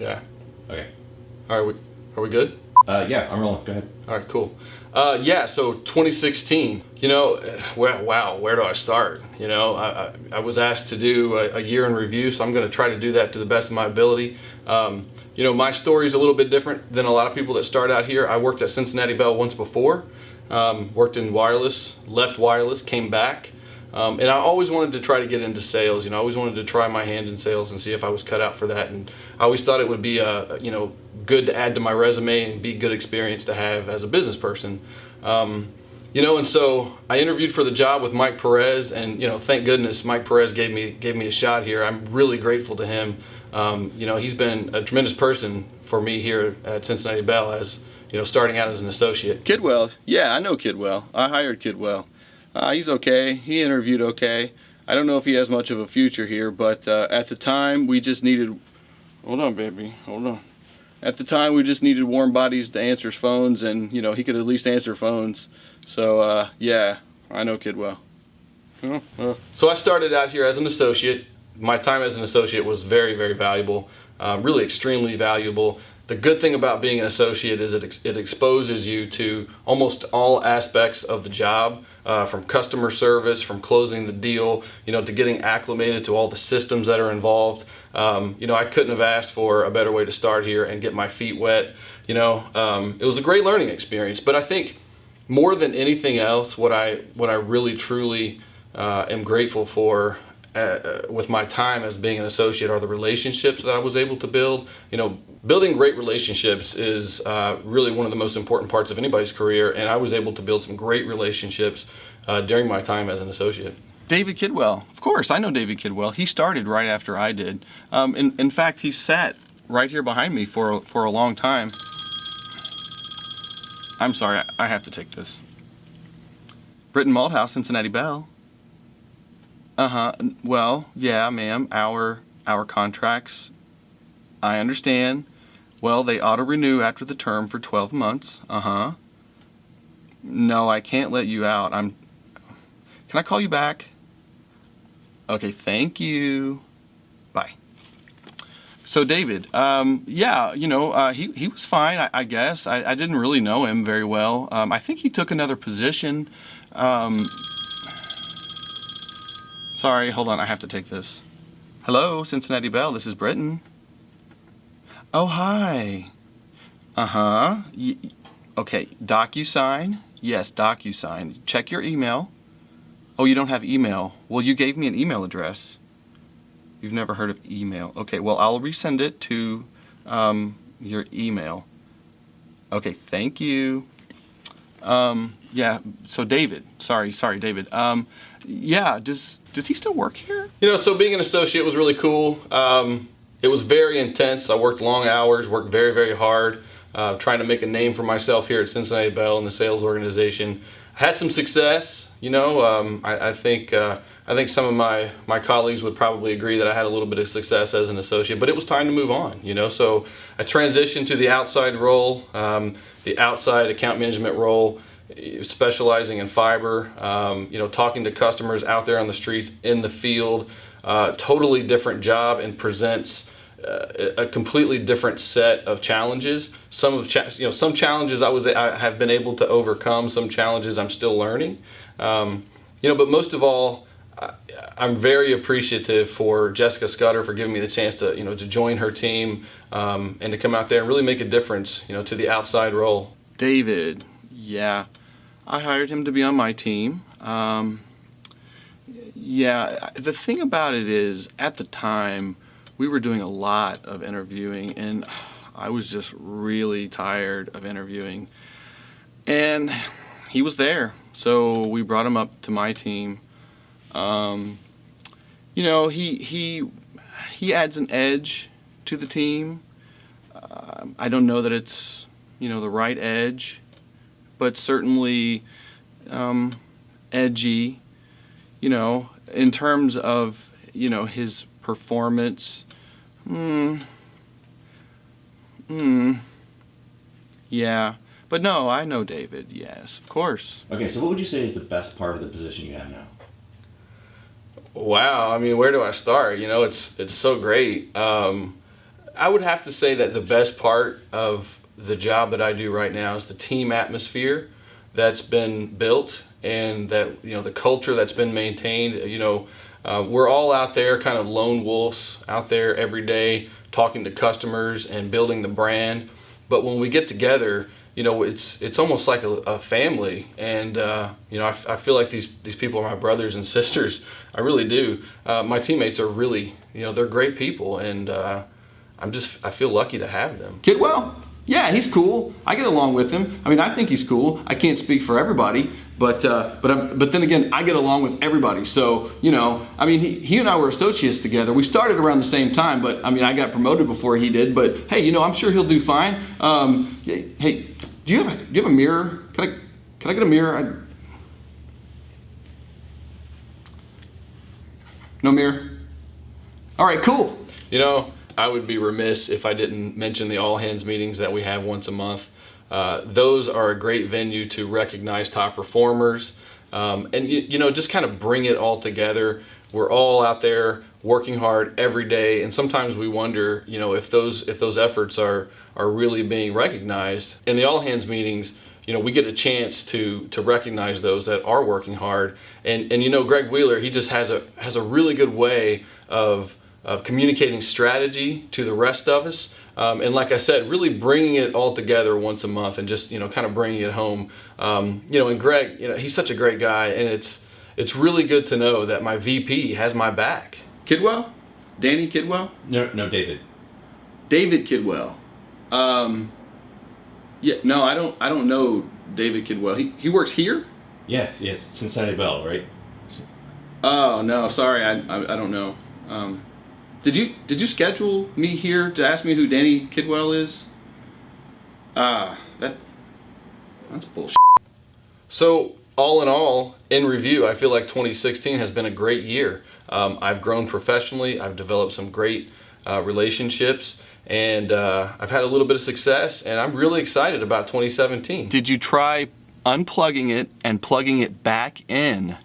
Yeah. Okay. All right, are we good? Yeah, I'm rolling. Go ahead. All right, cool. Yeah, so 2016, wow, where do I start? I was asked to do a year in review, so I'm going to try to do that to the best of my ability. My story is a little bit different than a lot of people that start out here. I worked at Cincinnati Bell once before, worked in wireless, left wireless, came back. And I always wanted to try to get into sales. I always wanted to try my hand in sales and see if I was cut out for that. And I always thought it would be, good to add to my resume and be good experience to have as a business person. And so I interviewed for the job with Mike Perez, and thank goodness Mike Perez gave me a shot here. I'm really grateful to him. He's been a tremendous person for me here at Cincinnati Bell as starting out as an associate. Kidwell, yeah, I know Kidwell. I hired Kidwell. He's okay. He interviewed okay. I don't know if he has much of a future here, but at the time we just needed, hold on baby, hold on. At the time we just needed warm bodies to answer his phones, and he could at least answer phones. So yeah, I know Kidwell. So I started out here as an associate. My time as an associate was very, very valuable, really extremely valuable. The good thing about being an associate is it exposes you to almost all aspects of the job, from customer service, from closing the deal, to getting acclimated to all the systems that are involved. I couldn't have asked for a better way to start here and get my feet wet. It was a great learning experience. But I think more than anything else, what I really truly am grateful for with my time as being an associate are the relationships that I was able to build. Building great relationships is really one of the most important parts of anybody's career, and I was able to build some great relationships during my time as an associate. David Kidwell, of course, I know David Kidwell. He started right after I did. In fact, he sat right here behind me for a long time. I'm sorry, I have to take this. Britton Malthouse, Cincinnati Bell. Well, yeah, ma'am, our contracts, I understand. Well, they auto-renew after the term for 12 months. No, I can't let you out. Can I call you back? Okay, thank you. Bye. So David, yeah, he was fine, I guess. I didn't really know him very well. I think he took another position. Sorry, hold on, I have to take this. Hello, Cincinnati Bell, this is Britton. Oh, hi. Okay, DocuSign? Yes, DocuSign. Check your email. Oh, you don't have email. Well, you gave me an email address. You've never heard of email. Okay, well, I'll resend it to your email. Okay, thank you. Yeah, so David, sorry, David. Yeah, does he still work here? So being an associate was really cool. It was very intense. I worked long hours, worked very, very hard, trying to make a name for myself here at Cincinnati Bell in the sales organization. I had some success, I think some of my colleagues would probably agree that I had a little bit of success as an associate, but it was time to move on, So I transitioned to the outside role, the outside account management role, specializing in fiber, talking to customers out there on the streets, in the field. Totally different job, and presents a completely different set of challenges. Some challenges I have been able to overcome. Some challenges I'm still learning. But most of all, I'm very appreciative for Jessica Scudder for giving me the chance to to join her team and to come out there and really make a difference to the outside role. David, yeah, I hired him to be on my team. Yeah, the thing about it is, at the time, we were doing a lot of interviewing, and I was just really tired of interviewing. And he was there, so we brought him up to my team. He adds an edge to the team. I don't know that it's the right edge, but certainly edgy. In terms of his performance. Yeah, but no, I know David. Yes, of course. Okay, so what would you say is the best part of the position you have now? Wow, I mean, where do I start? It's so great. I would have to say that the best part of the job that I do right now is the team atmosphere that's been built, and that, the culture that's been maintained. We're all out there kind of lone wolves out there every day talking to customers and building the brand. But when we get together, it's almost like a family, and I feel like these people are my brothers and sisters. I really do. My teammates are really, they're great people, and I feel lucky to have them. Kidwell? Yeah, he's cool. I get along with him. I mean, I think he's cool. I can't speak for everybody, but then again, I get along with everybody. So, he and I were associates together. We started around the same time, but I got promoted before he did. But hey, I'm sure he'll do fine. Hey, do you have a mirror? Can I get a mirror? No mirror? All right, cool. I would be remiss if I didn't mention the all hands meetings that we have once a month. Those are a great venue to recognize top performers, and just kind of bring it all together. We're all out there working hard every day, and sometimes we wonder, if those efforts are really being recognized. In the all hands meetings, we get a chance to recognize those that are working hard, and Greg Wheeler, he just has a really good way of communicating strategy to the rest of us, and like I said, really bringing it all together once a month, and just kind of bringing it home. And Greg, he's such a great guy, and it's really good to know that my VP has my back. Kidwell? Danny Kidwell? No, David. David Kidwell. Yeah, no, I don't know David Kidwell. He works here? Yes, Cincinnati Bell, right? Oh no, sorry, I don't know. Did you schedule me here to ask me who Danny Kidwell is? That's bullshit. So all in all, in review, I feel like 2016 has been a great year. I've grown professionally. I've developed some great relationships, and I've had a little bit of success, and I'm really excited about 2017. Did you try unplugging it and plugging it back in?